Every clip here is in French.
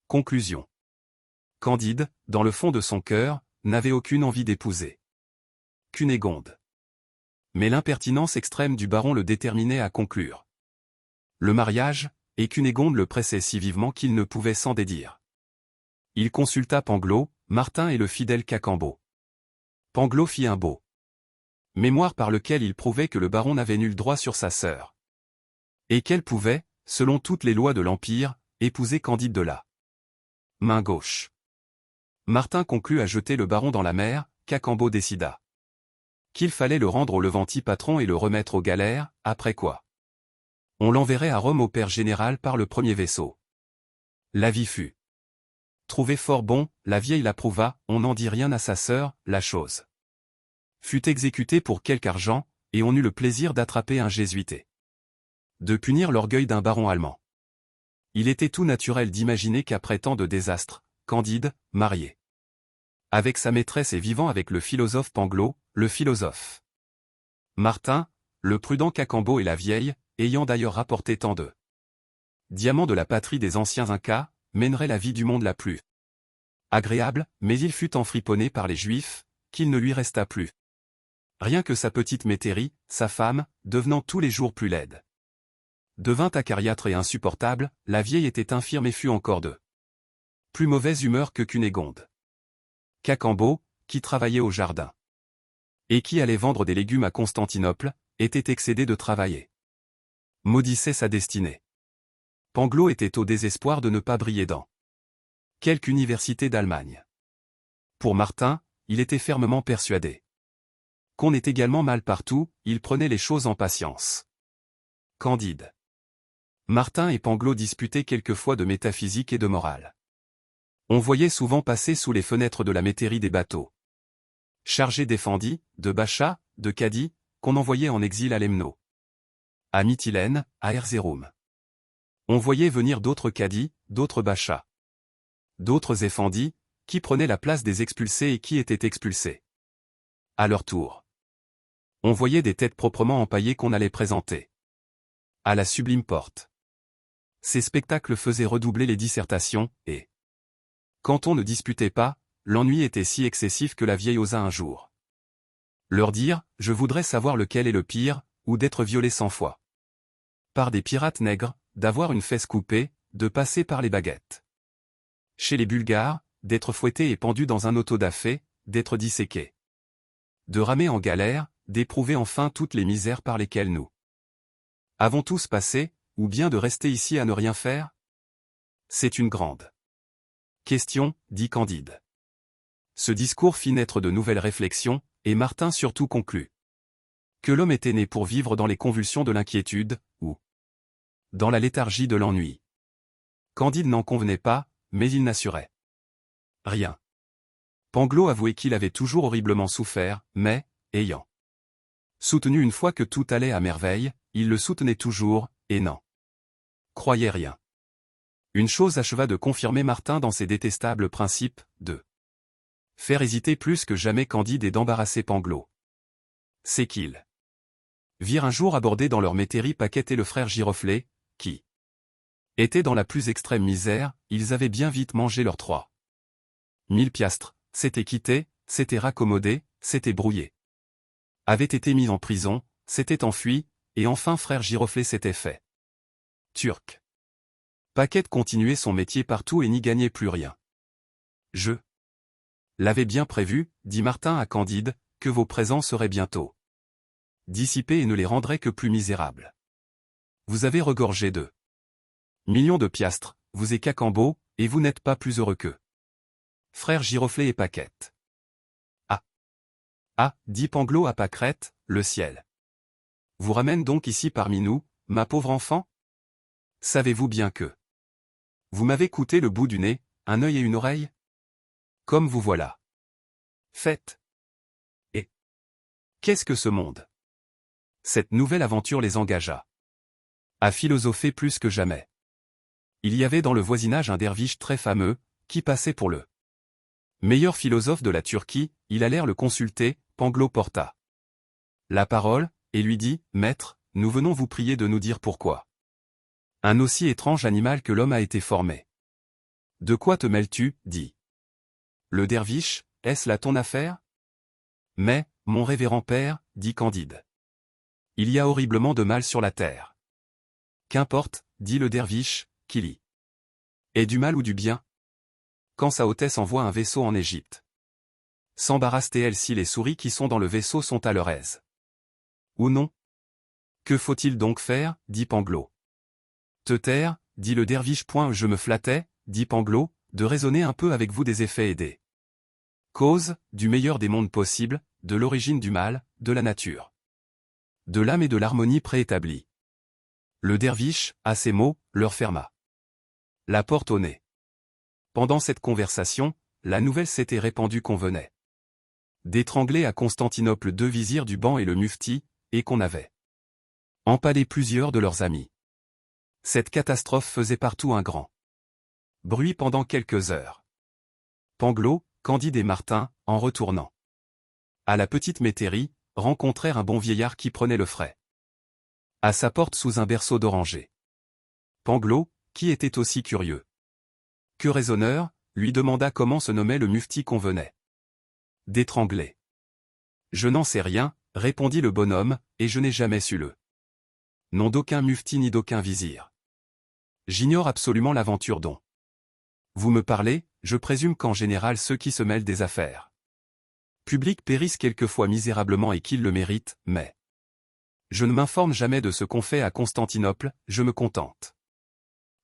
Conclusion. Candide, dans le fond de son cœur, n'avait aucune envie d'épouser Cunégonde. Mais l'impertinence extrême du baron le déterminait à conclure le mariage, et Cunégonde le pressait si vivement qu'il ne pouvait s'en dédire. Il consulta Pangloss, Martin et le fidèle Cacambo. Pangloss fit un beau mémoire par lequel il prouvait que le baron n'avait nul droit sur sa sœur, et qu'elle pouvait, selon toutes les lois de l'Empire, épouser Candide de la main gauche. Martin conclut à jeter le baron dans la mer. Cacambo décida qu'il fallait le rendre au Levanti patron et le remettre aux galères, après quoi on l'enverrait à Rome au père général par le premier vaisseau. L'avis fut trouvé fort bon, la vieille l'approuva, on n'en dit rien à sa sœur, la chose fut exécutée pour quelque argent, et on eut le plaisir d'attraper un jésuité, de punir l'orgueil d'un baron allemand. Il était tout naturel d'imaginer qu'après tant de désastres, Candide, marié avec sa maîtresse et vivant avec le philosophe Pangloss, le philosophe Martin, le prudent Cacambo et la vieille, ayant d'ailleurs rapporté tant de diamants de la patrie des anciens Incas, mènerait la vie du monde la plus agréable, mais il fut enfriponné par les Juifs, qu'il ne lui resta plus rien que sa petite Métairie, sa femme, devenant tous les jours plus laide, devint acariâtre et insupportable, la vieille était infirme et fut encore de plus mauvaise humeur que Cunégonde. Cacambo, qui travaillait au jardin et qui allait vendre des légumes à Constantinople, était excédé de travailler. Maudissait sa destinée. Pangloss était au désespoir de ne pas briller dans quelque université d'Allemagne. Pour Martin, il était fermement persuadé qu'on est également mal partout, il prenait les choses en patience. Candide. Martin et Pangloss disputaient quelquefois de métaphysique et de morale. On voyait souvent passer sous les fenêtres de la métairie des bateaux chargés d'effendis, de bachas, de cadis, qu'on envoyait en exil à Lemnos, à Mytilène, à Erzeroum. On voyait venir d'autres cadis, d'autres bachas, d'autres effendis, qui prenaient la place des expulsés et qui étaient expulsés à leur tour. On voyait des têtes proprement empaillées qu'on allait présenter à la sublime porte. Ces spectacles faisaient redoubler les dissertations, et quand on ne disputait pas, l'ennui était si excessif que la vieille osa un jour leur dire « Je voudrais savoir lequel est le pire, ou d'être violé 100 fois par des pirates nègres, d'avoir une fesse coupée, de passer par les baguettes chez les Bulgares, d'être fouetté et pendu dans un auto-da-fé, d'être disséqué, de ramer en galère, d'éprouver enfin toutes les misères par lesquelles nous avons tous passé, ou bien de rester ici à ne rien faire? C'est une grande question, dit Candide. Ce discours fit naître de nouvelles réflexions, et Martin surtout conclut que l'homme était né pour vivre dans les convulsions de l'inquiétude, ou dans la léthargie de l'ennui. Candide n'en convenait pas, mais il n'assurait rien. Pangloss avouait qu'il avait toujours horriblement souffert, mais, ayant soutenu une fois que tout allait à merveille, il le soutenait toujours, et n'en croyait rien. Une chose acheva de confirmer Martin dans ses détestables principes, de faire hésiter plus que jamais Candide et d'embarrasser Pangloss. C'est qu'ils virent un jour aborder dans leur métairie Paquette et le frère Giroflée, qui étaient dans la plus extrême misère, ils avaient bien vite mangé leurs 3000 piastres, s'étaient quittés, s'étaient raccommodés, s'étaient brouillés, avaient été mis en prison, s'étaient enfuis, et enfin frère Giroflée s'était fait turc. Paquette continuait son métier partout et n'y gagnait plus rien. Je l'avais bien prévu, dit Martin à Candide, que vos présents seraient bientôt dissipés et ne les rendraient que plus misérables. Vous avez regorgé de millions de piastres, vous et Cacambo, et vous n'êtes pas plus heureux qu'eux. Frères Giroflée et Paquette. Ah, dit Pangloss à Pâquerette, le ciel vous ramène donc ici parmi nous, ma pauvre enfant? Savez-vous bien que vous m'avez coûté le bout du nez, un œil et une oreille? Comme vous voilà. Faites. Et qu'est-ce que ce monde? Cette nouvelle aventure les engagea à philosopher plus que jamais. Il y avait dans le voisinage un derviche très fameux, qui passait pour le meilleur philosophe de la Turquie, ils allèrent le consulter, Pangloss porta la parole, et lui dit, « Maître, nous venons vous prier de nous dire pourquoi un aussi étrange animal que l'homme a été formé. De quoi te mêles-tu, dit le derviche, est-ce là ton affaire? Mais, mon révérend père, dit Candide. Il y a horriblement de mal sur la terre. Qu'importe, dit le derviche, qui lit. Et du mal ou du bien? Quand sa hautesse envoie un vaisseau en Égypte. S'embarrasse-t-elle si les souris qui sont dans le vaisseau sont à leur aise? Ou non? Que faut-il donc faire, dit Panglo. Te taire, dit le derviche. Je me flattais, dit Panglo, de raisonner un peu avec vous des effets et des causes, du meilleur des mondes possibles, de l'origine du mal, de la nature, de l'âme et de l'harmonie préétablie. Le derviche, à ces mots, leur ferma la porte au nez. Pendant cette conversation, la nouvelle s'était répandue qu'on venait d'étrangler à Constantinople 2 vizirs du ban et le mufti, et qu'on avait empalé plusieurs de leurs amis. Cette catastrophe faisait partout un grand bruit pendant quelques heures. Panglo, Candide et Martin, en retournant à la petite métairie, rencontrèrent un bon vieillard qui prenait le frais à sa porte sous un berceau d'orangers. Panglo, qui était aussi curieux que raisonneur, lui demanda comment se nommait le mufti qu'on venait d'étrangler. Je n'en sais rien, répondit le bonhomme, et je n'ai jamais su le nom d'aucun mufti ni d'aucun vizir. J'ignore absolument l'aventure dont vous me parlez, je présume qu'en général ceux qui se mêlent des affaires publiques périssent quelquefois misérablement et qu'ils le méritent, mais je ne m'informe jamais de ce qu'on fait à Constantinople, je me contente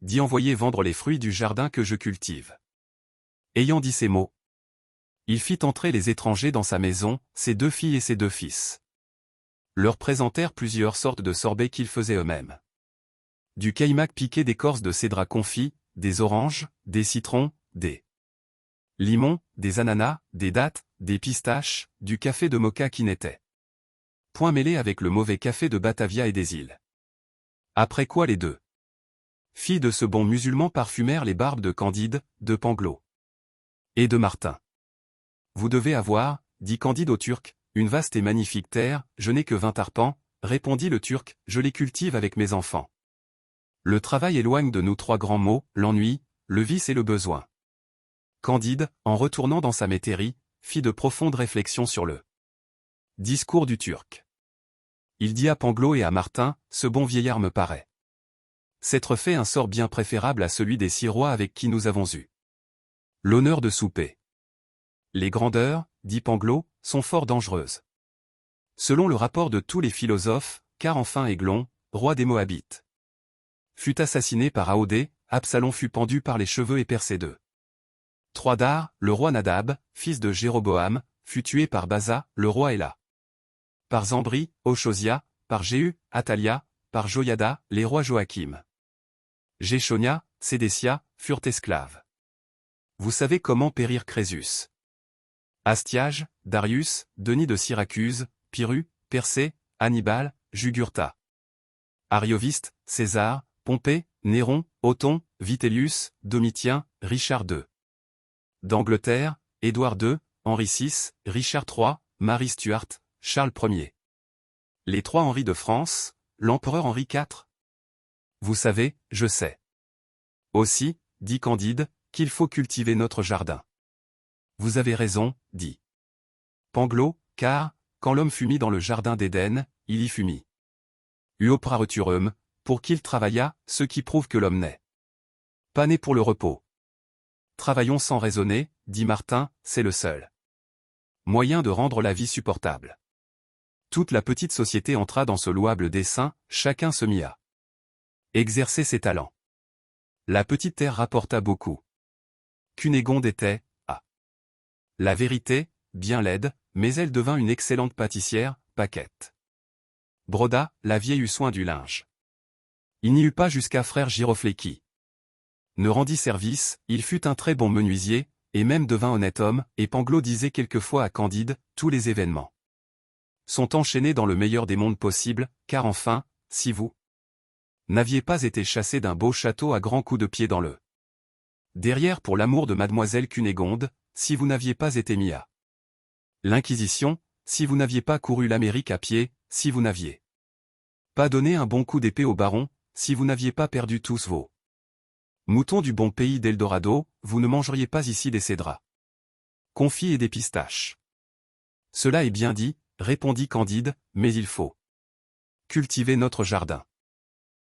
d'y envoyer vendre les fruits du jardin que je cultive. Ayant dit ces mots, il fit entrer les étrangers dans sa maison, ses 2 filles et ses 2 fils. Leur présentèrent plusieurs sortes de sorbets qu'ils faisaient eux-mêmes. Du caimac piqué d'écorce de cédrat confit, des oranges, des citrons, des limons, des ananas, des dattes, des pistaches, du café de Moka qui n'était point mêlé avec le mauvais café de Batavia et des îles. Après quoi les 2 filles de ce bon musulman parfumèrent les barbes de Candide, de Panglo et de Martin. Vous devez avoir, dit Candide au Turc, une vaste et magnifique terre, je n'ai que 20 arpents, répondit le Turc, je les cultive avec mes enfants. Le travail éloigne de nous 3 grands maux, l'ennui, le vice et le besoin. Candide, en retournant dans sa métairie, fit de profondes réflexions sur le discours du Turc. Il dit à Panglo et à Martin, ce bon vieillard me paraît s'être fait un sort bien préférable à celui des 6 rois avec qui nous avons eu l'honneur de souper. Les grandeurs, dit Panglo, sont fort dangereuses. Selon le rapport de tous les philosophes, car enfin Aiglon, roi des Moabites, fut assassiné par Aodé, Absalom fut pendu par les cheveux et percé de 3 dards, le roi Nadab, fils de Jéroboam, fut tué par Baza, le roi Éla. Par Zambri, Ochosia, par Jéhu, Atalia, par Joiada, les rois Joachim, Jéchonia, Sédécia, furent esclaves. Vous savez comment périr Crésus, Astiage, Darius, Denis de Syracuse, Pyrrhu, Persée, Hannibal, Jugurtha, Arioviste, César, Pompée, Néron, Othon, Vitellius, Domitien, Richard II d'Angleterre, Édouard II, Henri VI, Richard III, Marie Stuart, Charles Ier. Les 3 Henri de France, l'empereur Henri IV. Vous savez, je sais. Aussi, dit Candide, qu'il faut cultiver notre jardin. Vous avez raison, dit Panglo, car, quand l'homme fut mis dans le jardin d'Éden, il y fut mis. Uoprareturum, pour qu'il travaillât, ce qui prouve que l'homme n'est pas né pour le repos. Travaillons sans raisonner, dit Martin, c'est le seul moyen de rendre la vie supportable. Toute la petite société entra dans ce louable dessein, chacun se mit à exercer ses talents. La petite terre rapporta beaucoup. Cunégonde était, à la vérité, bien laide, mais elle devint une excellente pâtissière, Paquette broda, la vieille eut soin du linge. Il n'y eut pas jusqu'à frère Giroflée qui ne rendit service, il fut un très bon menuisier, et même devint honnête homme, et Panglo disait quelquefois à Candide, tous les événements sont enchaînés dans le meilleur des mondes possibles, car enfin, si vous n'aviez pas été chassé d'un beau château à grands coups de pied dans le derrière pour l'amour de mademoiselle Cunégonde, si vous n'aviez pas été mis à l'Inquisition, si vous n'aviez pas couru l'Amérique à pied, si vous n'aviez pas donné un bon coup d'épée au baron, si vous n'aviez pas perdu tous vos Mouton du bon pays d'Eldorado, vous ne mangeriez pas ici des cédrats. Confit et des pistaches. Cela est bien dit, répondit Candide, mais il faut cultiver notre jardin.